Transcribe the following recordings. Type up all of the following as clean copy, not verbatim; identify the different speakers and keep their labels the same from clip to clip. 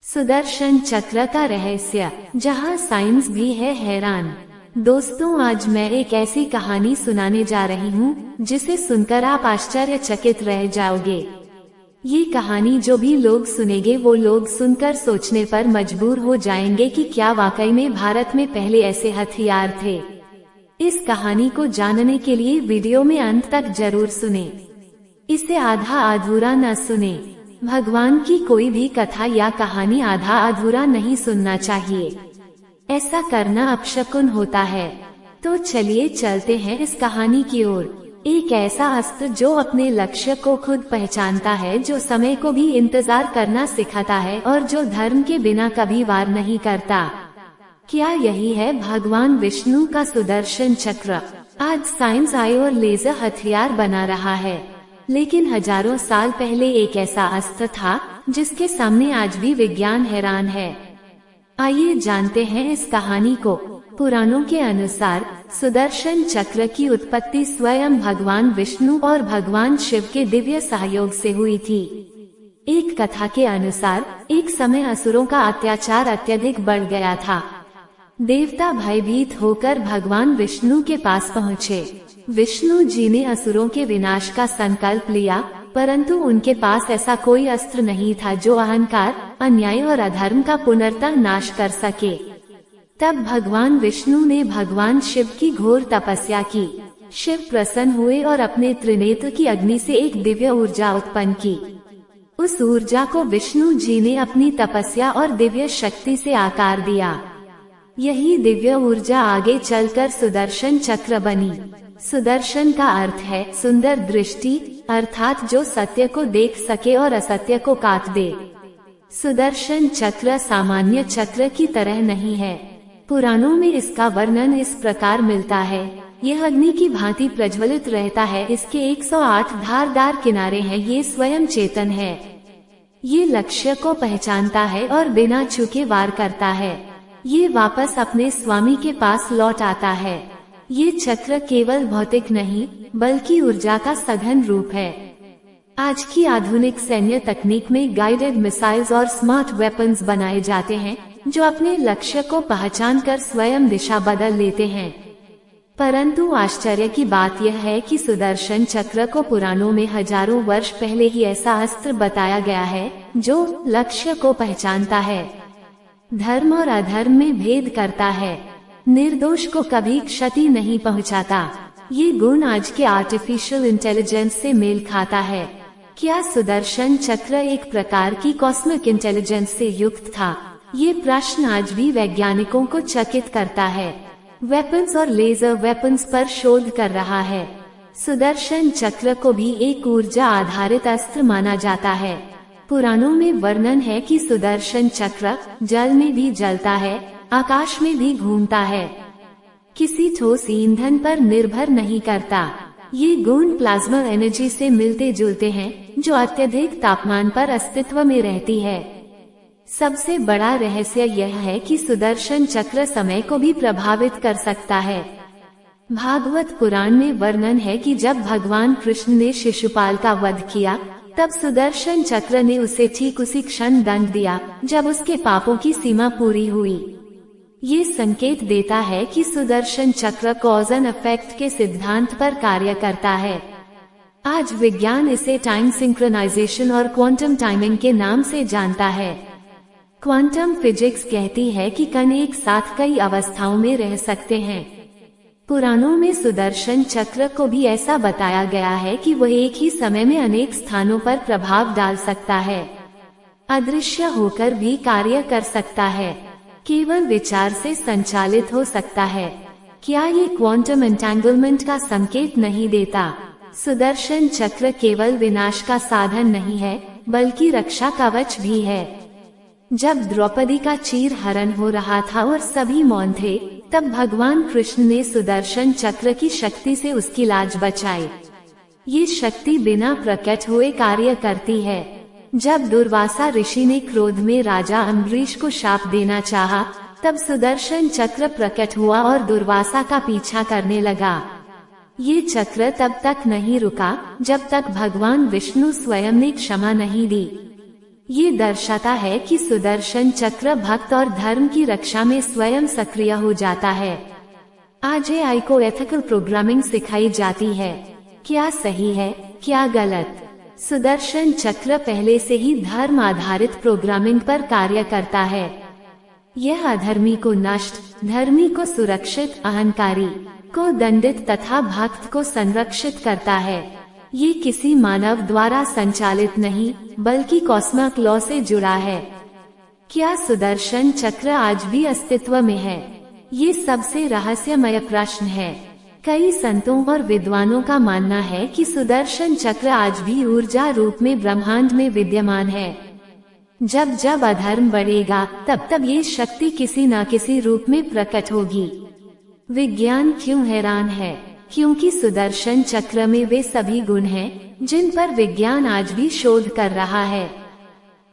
Speaker 1: सुदर्शन चक्र का रहस्य, जहां साइंस भी है हैरान। दोस्तों, आज मैं एक ऐसी कहानी सुनाने जा रही हूँ जिसे सुनकर आप आश्चर्यचकित रह जाओगे। ये कहानी जो भी लोग सुनेंगे वो लोग सुनकर सोचने पर मजबूर हो जाएंगे कि क्या वाकई में भारत में पहले ऐसे हथियार थे। इस कहानी को जानने के लिए वीडियो में अंत तक जरूर सुने, इसे आधा अधूरा न सुने। भगवान की कोई भी कथा या कहानी आधा अधूरा नहीं सुनना चाहिए, ऐसा करना अपशकुन होता है। तो चलिए चलते हैं इस कहानी की ओर। एक ऐसा अस्त्र जो अपने लक्ष्य को खुद पहचानता है, जो समय को भी इंतजार करना सिखाता है और जो धर्म के बिना कभी वार नहीं करता। क्या यही है भगवान विष्णु का सुदर्शन चक्र? आज साइंस आई और लेजर हथियार बना रहा है, लेकिन हजारों साल पहले एक ऐसा अस्त्र था जिसके सामने आज भी विज्ञान हैरान है। आइए जानते हैं इस कहानी को। पुराणों के अनुसार सुदर्शन चक्र की उत्पत्ति स्वयं भगवान विष्णु और भगवान शिव के दिव्य सहयोग से हुई थी। एक कथा के अनुसार एक समय असुरों का अत्याचार अत्यधिक बढ़ गया था। देवता भयभीत होकर भगवान विष्णु के पास पहुँचे। विष्णु जी ने असुरों के विनाश का संकल्प लिया, परंतु उनके पास ऐसा कोई अस्त्र नहीं था जो अहंकार, अन्याय और अधर्म का पुनर्तः नाश कर सके। तब भगवान विष्णु ने भगवान शिव की घोर तपस्या की। शिव प्रसन्न हुए और अपने त्रिनेत्र की अग्नि से एक दिव्य ऊर्जा उत्पन्न की। उस ऊर्जा को विष्णु जी ने अपनी तपस्या और दिव्य शक्ति से आकार दिया। यही दिव्य ऊर्जा आगे चलकर सुदर्शन चक्र बनी। सुदर्शन का अर्थ है सुंदर दृष्टि, अर्थात जो सत्य को देख सके और असत्य को काट दे। सुदर्शन चक्र सामान्य चक्र की तरह नहीं है। पुराणों में इसका वर्णन इस प्रकार मिलता है, यह अग्नि की भांति प्रज्वलित रहता है, इसके 108 धारदार किनारे हैं, ये स्वयं चेतन है, ये लक्ष्य को पहचानता है और बिना चूके वार करता है, ये वापस अपने स्वामी के पास लौट आता है। ये चक्र केवल भौतिक नहीं बल्कि ऊर्जा का सघन रूप है। आज की आधुनिक सैन्य तकनीक में गाइडेड मिसाइल्स और स्मार्ट वेपन्स बनाए जाते हैं जो अपने लक्ष्य को पहचान कर स्वयं दिशा बदल लेते हैं। परंतु आश्चर्य की बात यह है कि सुदर्शन चक्र को पुराणों में हजारों वर्ष पहले ही ऐसा अस्त्र बताया गया है जो लक्ष्य को पहचानता है, धर्म और अधर्म में भेद करता है, निर्दोष को कभी क्षति नहीं पहुंचाता। ये गुण आज के आर्टिफिशियल इंटेलिजेंस से मेल खाता है। क्या सुदर्शन चक्र एक प्रकार की कॉस्मिक इंटेलिजेंस से युक्त था? ये प्रश्न आज भी वैज्ञानिकों को चकित करता है। वेपन्स और लेजर वेपन्स पर शोध कर रहा है। सुदर्शन चक्र को भी एक ऊर्जा आधारित अस्त्र माना जाता है। पुराणों में वर्णन है कि सुदर्शन चक्र जल में भी जलता है, आकाश में भी घूमता है, किसी ठोस ईंधन पर निर्भर नहीं करता। ये गुण प्लाज्मा एनर्जी से मिलते जुलते हैं जो अत्यधिक तापमान पर अस्तित्व में रहती है। सबसे बड़ा रहस्य यह है कि सुदर्शन चक्र समय को भी प्रभावित कर सकता है। भागवत पुराण में वर्णन है कि जब भगवान कृष्ण ने शिशुपाल का वध किया तब सुदर्शन चक्र ने उसे ठीक उसी क्षण दंड दिया जब उसके पापों की सीमा पूरी हुई। ये संकेत देता है कि सुदर्शन चक्र कॉज एंड इफेक्ट के सिद्धांत पर कार्य करता है। आज विज्ञान इसे टाइम सिंक्रोनाइजेशन और क्वांटम टाइमिंग के नाम से जानता है। क्वांटम फिजिक्स कहती है कि कण एक साथ कई अवस्थाओं में रह सकते हैं। पुराणों में सुदर्शन चक्र को भी ऐसा बताया गया है कि वह एक ही समय में अनेक स्थानों पर प्रभाव डाल सकता है, अदृश्य होकर भी कार्य कर सकता है, केवल विचार से संचालित हो सकता है। क्या ये क्वांटम एंटेंगलमेंट का संकेत नहीं देता? सुदर्शन चक्र केवल विनाश का साधन नहीं है बल्कि रक्षा कवच भी है। जब द्रौपदी का चीर हरण हो रहा था और सभी मौन थे, तब भगवान कृष्ण ने सुदर्शन चक्र की शक्ति से उसकी लाज बचाई। ये शक्ति बिना प्रकट हुए कार्य करती है। जब दुर्वासा ऋषि ने क्रोध में राजा अम्बरीश को शाप देना चाहा, तब सुदर्शन चक्र प्रकट हुआ और दुर्वासा का पीछा करने लगा। ये चक्र तब तक नहीं रुका जब तक भगवान विष्णु स्वयं ने क्षमा नहीं दी। ये दर्शाता है कि सुदर्शन चक्र भक्त और धर्म की रक्षा में स्वयं सक्रिय हो जाता है। आज AI को एथिकल प्रोग्रामिंग सिखाई जाती है। क्या सही है, क्या गलत? सुदर्शन चक्र पहले से ही धर्म आधारित प्रोग्रामिंग पर कार्य करता है। यह अधर्मी को नष्ट, धर्मी को सुरक्षित, अहंकारी को दंडित तथा भक्त को संरक्षित करता है। ये किसी मानव द्वारा संचालित नहीं, बल्कि कॉस्मिक लॉ से जुड़ा है। क्या सुदर्शन चक्र आज भी अस्तित्व में है? ये सबसे रहस्यमय प्रश्न है। कई संतों और विद्वानों का मानना है कि सुदर्शन चक्र आज भी ऊर्जा रूप में ब्रह्मांड में विद्यमान है। जब जब अधर्म बढ़ेगा, तब तब ये शक्ति किसी न किसी रूप में प्रकट होगी। विज्ञान क्यों हैरान है? क्योंकि सुदर्शन चक्र में वे सभी गुण हैं जिन पर विज्ञान आज भी शोध कर रहा है।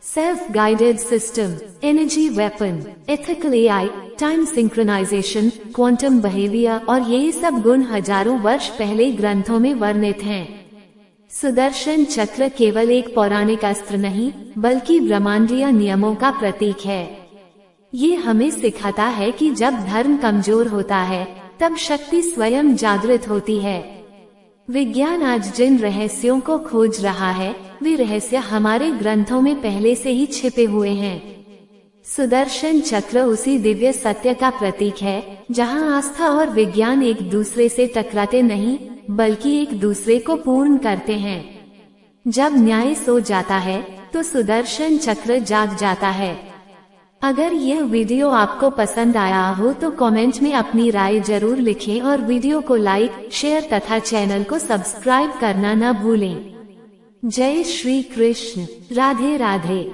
Speaker 1: Self guided system, energy weapon, ethical AI, time synchronization, quantum behaviour और ये सब गुण हजारों वर्ष पहले ग्रंथों में वर्णित हैं। सुदर्शन चक्र केवल एक पौराणिक अस्त्र नहीं, बल्कि ब्रह्मांडीय नियमों का प्रतीक है। ये हमें सिखाता है कि जब धर्म कमजोर होता है, तब शक्ति स्वयं जागृत होती है। विज्ञान आज जिन रहस्यों को खोज रहा है, वे रहस्य हमारे ग्रंथों में पहले से ही छिपे हुए हैं। सुदर्शन चक्र उसी दिव्य सत्य का प्रतीक है, जहां आस्था और विज्ञान एक दूसरे से टकराते नहीं, बल्कि एक दूसरे को पूर्ण करते हैं। जब न्याय सो जाता है, तो सुदर्शन चक्र जाग जाता है। अगर यह वीडियो आपको पसंद आया हो तो कमेंट में अपनी राय जरूर लिखें और वीडियो को लाइक, शेयर तथा चैनल को सब्सक्राइब करना न भूलें। जय श्री कृष्ण। राधे राधे।